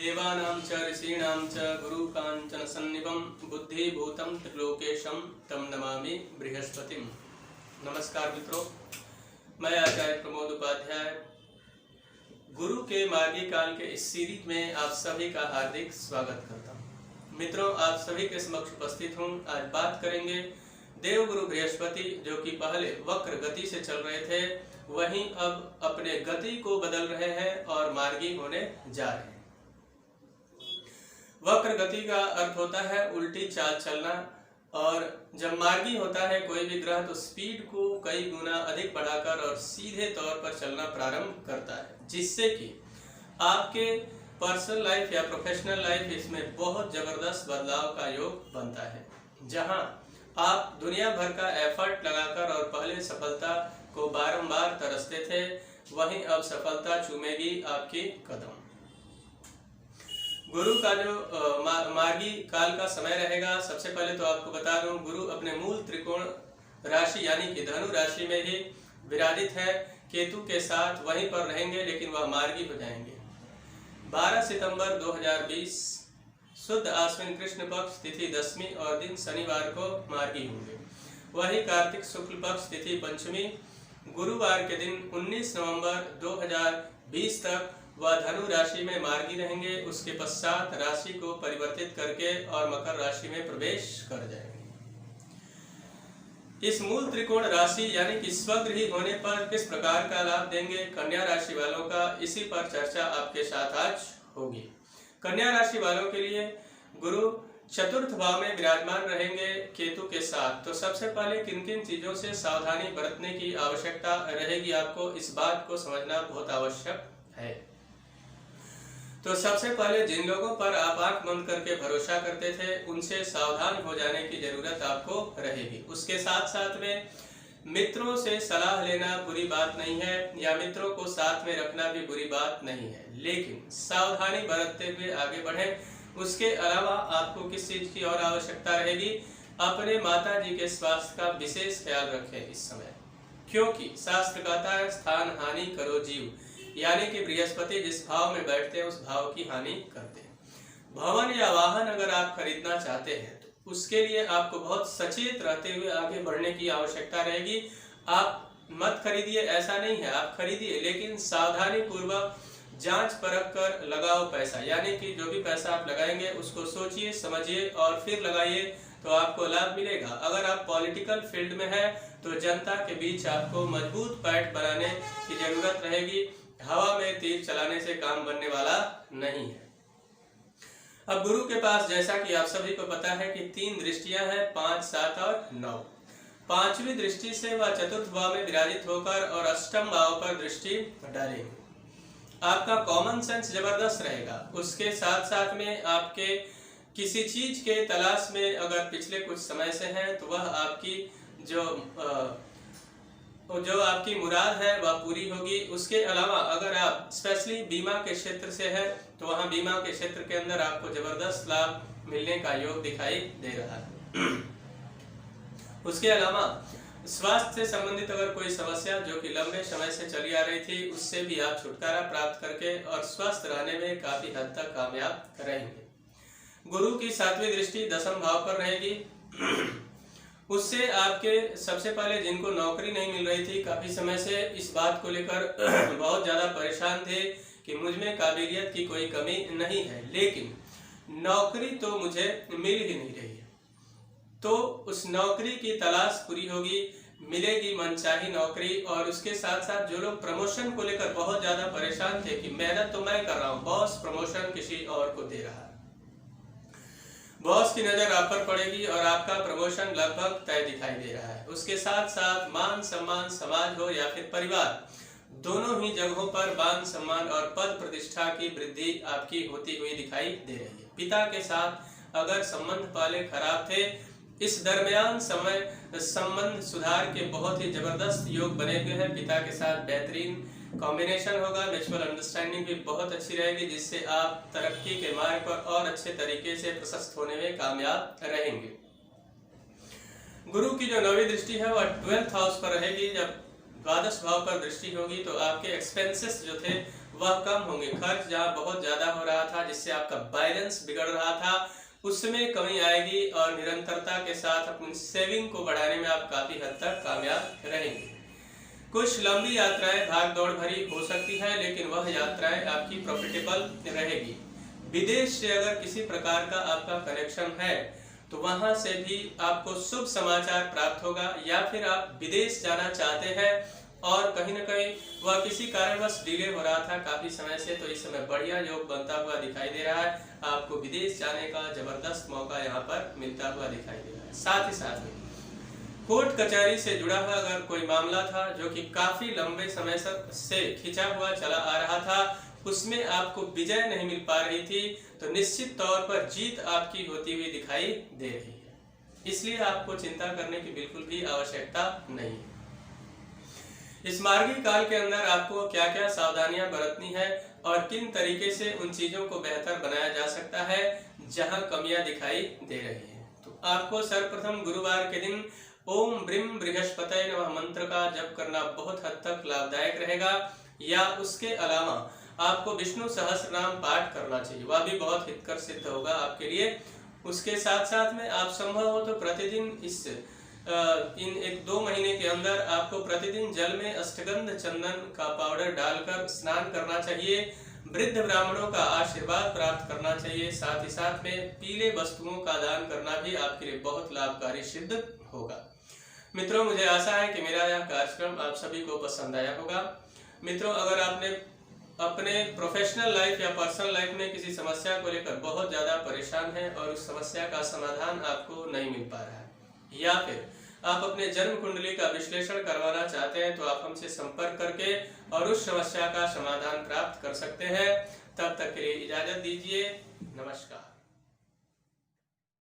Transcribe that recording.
देवानां च ऋषीणां च गुरुकाञ्चन सन्निभं बुद्धिभूतं त्रिलोकेशं तं नमामि बृहस्पतिं। नमस्कार मित्रों, मैं आचार्य प्रमोद उपाध्याय गुरु के मार्गी काल के इस सीरीज में आप सभी का हार्दिक स्वागत करता हूँ। मित्रों, आप सभी के समक्ष उपस्थित हूँ। आज बात करेंगे देवगुरु बृहस्पति, जो कि पहले वक्र गति से चल रहे थे, वहीं अब अपने गति को बदल रहे हैं और मार्गी होने जा रहे हैं। वक्र गति का अर्थ होता है उल्टी चाल चलना, और जब मार्गी होता है कोई भी ग्रह तो स्पीड को कई गुना अधिक बढ़ाकर और सीधे तौर पर चलना प्रारंभ करता है, जिससे कि आपके पर्सनल लाइफ या प्रोफेशनल लाइफ इसमें बहुत जबरदस्त बदलाव का योग बनता है। जहां आप दुनिया भर का एफर्ट लगाकर और पहले सफलता को बारंबार तरसते थे, वहीं अब सफलता चूमेगी आपकी कदम। गुरु का जो मार्गी काल का समय रहेगा, सबसे पहले तो आपको बता दूं, गुरु अपने मूल त्रिकोण राशि यानी कि धनु राशि में ही विराजित है, केतु के साथ वहीं पर रहेंगे, लेकिन वह मार्गी हो जाएंगे। 12 सितंबर 2020 शुद्ध आश्विन कृष्ण पक्ष तिथि 10वीं और दिन शनिवार को मार्गी होंगे। वही कार्तिक शुक्ल पक्ष तिथि पंचमी गुरुवार के दिन 19 नवंबर 2020 तक वह धनु राशि में मार्गी रहेंगे। उसके पश्चात राशि को परिवर्तित करके और मकर राशि में प्रवेश कर जाएंगे। इस मूल त्रिकोण राशि यानी कि स्वगृही होने पर किस प्रकार का लाभ देंगे कन्या राशि वालों का, इसी पर चर्चा आपके साथ आज होगी। कन्या राशि वालों के लिए गुरु चतुर्थ भाव में विराजमान रहेंगे केतु के साथ, तो सबसे पहले किन किन चीजों से सावधानी बरतने की आवश्यकता रहेगी, आपको इस बात को समझना बहुत आवश्यक है। तो सबसे पहले जिन लोगों पर आप आंख बंद करके भरोसा करते थे, उनसे सावधान हो जाने की जरूरत आपको रहेगी। उसके साथ साथ में मित्रों से सलाह लेना बुरी बात नहीं है, या मित्रों को साथ में रखना भी बुरी बात नहीं है, लेकिन सावधानी बरतते हुए आगे बढ़ें। उसके अलावा आपको किस चीज की और आवश्यकता रहेगी, अपने माता जी के स्वास्थ्य का विशेष ख्याल रखें इस समय, क्योंकि शास्त्र कहता है स्थान हानि करो जीव, यानी कि बृहस्पति जिस भाव में बैठते हैं उस भाव की हानि करते हैं। भवन या वाहन अगर आप खरीदना चाहते हैं तो उसके लिए आपको बहुत सचेत रहते हुए आगे बढ़ने की आवश्यकता रहेगी। आप मत खरीदिए, ऐसा नहीं है, आप खरीदिए, लेकिन सावधानी पूर्वक जांच परख कर लगाओ पैसा, यानी कि जो भी पैसा आप लगाएंगे उसको सोचिए समझिए और फिर लगाइए, तो आपको लाभ मिलेगा। अगर आप पॉलिटिकल फील्ड में है तो जनता के बीच आपको मजबूत पैठ बनाने की जरूरत रहेगी। हवा में तीर चलाने से काम बनने वाला नहीं है। अब गुरु के पास, जैसा कि आप सभी को पता है कि 3 दृष्टियां हैं, 5, 7 और 9। 5वीं दृष्टि से वह चतुर्थ भाव में विराजित होकर और अष्टम भाव पर दृष्टि डालेंगे। आपका कॉमन सेंस जबरदस्त रहेगा। उसके साथ साथ में आपके किसी चीज के तलाश में अगर पिछले कुछ समय से हैं, तो वह आपकी जो आपकी मुराद है वह पूरी होगी। उसके अलावा अगर आप स्पेशली बीमा के क्षेत्र से है, तो वहां बीमा के क्षेत्र के अंदर आपको जबरदस्त लाभ मिलने का योग दिखाई दे रहा है। उसके अलावा स्वास्थ्य से संबंधित अगर कोई समस्या जो कि लंबे समय से चली आ रही थी, उससे भी आप छुटकारा प्राप्त करके और स्वस्थ रहने में काफी हद तक कामयाब रहेंगे। गुरु की 7वीं दृष्टि 10म भाव पर रहेगी। उससे आपके सबसे पहले जिनको नौकरी नहीं मिल रही थी, काफी समय से इस बात को लेकर बहुत ज्यादा परेशान थे कि मुझ में काबिलियत की कोई कमी नहीं है, लेकिन नौकरी तो मुझे मिल ही नहीं रही है, तो उस नौकरी की तलाश पूरी होगी, मिलेगी मनचाही नौकरी। और उसके साथ साथ जो लोग प्रमोशन को लेकर बहुत ज्यादा परेशान थे कि मेहनत तो मैं कर रहा हूँ, बॉस प्रमोशन किसी और को दे रहा है, बॉस की नजर आप पर पड़ेगी और आपका प्रमोशन लगभग तय दिखाई दे रहा है। उसके साथ साथ मान सम्मान समाज हो या फिर परिवार, दोनों ही जगहों पर मान सम्मान और पद प्रतिष्ठा की वृद्धि आपकी होती हुई दिखाई दे रही है। पिता के साथ अगर संबंध पहले खराब थे, इस दरमियान समय संबंध सुधार के बहुत ही जबरदस्त योग बने हुए हैं। पिता के साथ बेहतरीन कॉम्बिनेशन होगा, म्यूचुअल अंडरस्टैंडिंग भी बहुत अच्छी रहेगी, जिससे आप तरक्की के मार्ग पर और अच्छे तरीके से प्रशस्त होने में कामयाब रहेंगे। गुरु की जो 9वीं दृष्टि है वह 12th हाउस पर रहेगी। जब द्वादश भाव पर दृष्टि होगी तो आपके एक्सपेंसेस जो थे वह कम होंगे। खर्च जहाँ बहुत ज्यादा हो रहा था जिससे आपका बैलेंस बिगड़ रहा था उसमें कमी आएगी और निरंतरता के साथ अपनी सेविंग को बढ़ाने में आप काफी हद तक कामयाब रहेंगे। कुछ लंबी यात्राएं भाग दौड़ भरी हो सकती है लेकिन वह यात्राएं आपकी प्रॉफिटेबल रहेगी। विदेश से अगर किसी प्रकार का आपका कनेक्शन है तो वहां से भी आपको शुभ समाचार प्राप्त होगा, या फिर आप विदेश जाना चाहते हैं और कहीं ना कहीं वह किसी कारणवश डिले हो रहा था काफी समय से, तो इस समय बढ़िया योग बनता हुआ दिखाई दे रहा है। आपको विदेश जाने का जबरदस्त मौका यहाँ पर मिलता हुआ दिखाई दे रहा है। साथ ही साथ में कोर्ट कचहरी से जुड़ा हुआ अगर कोई मामला था जो कि काफी लंबे समय से खिंचा हुआ चला आ रहा था, उसमें आपको विजय नहीं मिल पा रही थी, तो निश्चित तौर पर जीत आपकी होती हुई दिखाई दे रही है। इसलिए आपको चिंता करने की बिल्कुल भी आवश्यकता नहीं है। इस मार्गी काल के अंदर आपको क्या क्या सावधानियां बरतनी है और किन तरीके से उन चीजों को बेहतर बनाया जा सकता है जहां कमियां दिखाई दे रही है, तो आपको सर्वप्रथम गुरुवार के दिन ओम ब्रीम बृहस्पतये नमः मंत्र का जप करना बहुत हद तक लाभदायक रहेगा, या उसके अलावा आपको विष्णु सहस्त्रनाम पाठ करना चाहिए, वह भी बहुत हितकर सिद्ध होगा आपके लिए। उसके साथ साथ में आप संभव हो तो प्रतिदिन इन 1-2 महीने के अंदर आपको प्रतिदिन जल में अष्टगंध चंदन का पाउडर डालकर स्नान करना चाहिए। वृद्ध ब्राह्मणों का आशीर्वाद प्राप्त करना चाहिए। साथ ही साथ में पीले वस्तुओं का दान करना भी आपके लिए बहुत लाभकारी सिद्ध होगा। मित्रों, मुझे आशा है कि मेरा यह कार्यक्रम आप सभी को पसंद आया होगा। मित्रों, अगर आपने अपने प्रोफेशनल लाइफ या पर्सनल लाइफ में किसी समस्या को लेकर बहुत ज्यादा परेशान हैं और उस समस्या का समाधान आपको नहीं मिल पा रहा है, या फिर आप अपने जन्म कुंडली का विश्लेषण करवाना चाहते हैं, तो आप हमसे संपर्क करके और उस समस्या का समाधान प्राप्त कर सकते हैं। तब तक के लिए इजाजत दीजिए। नमस्कार।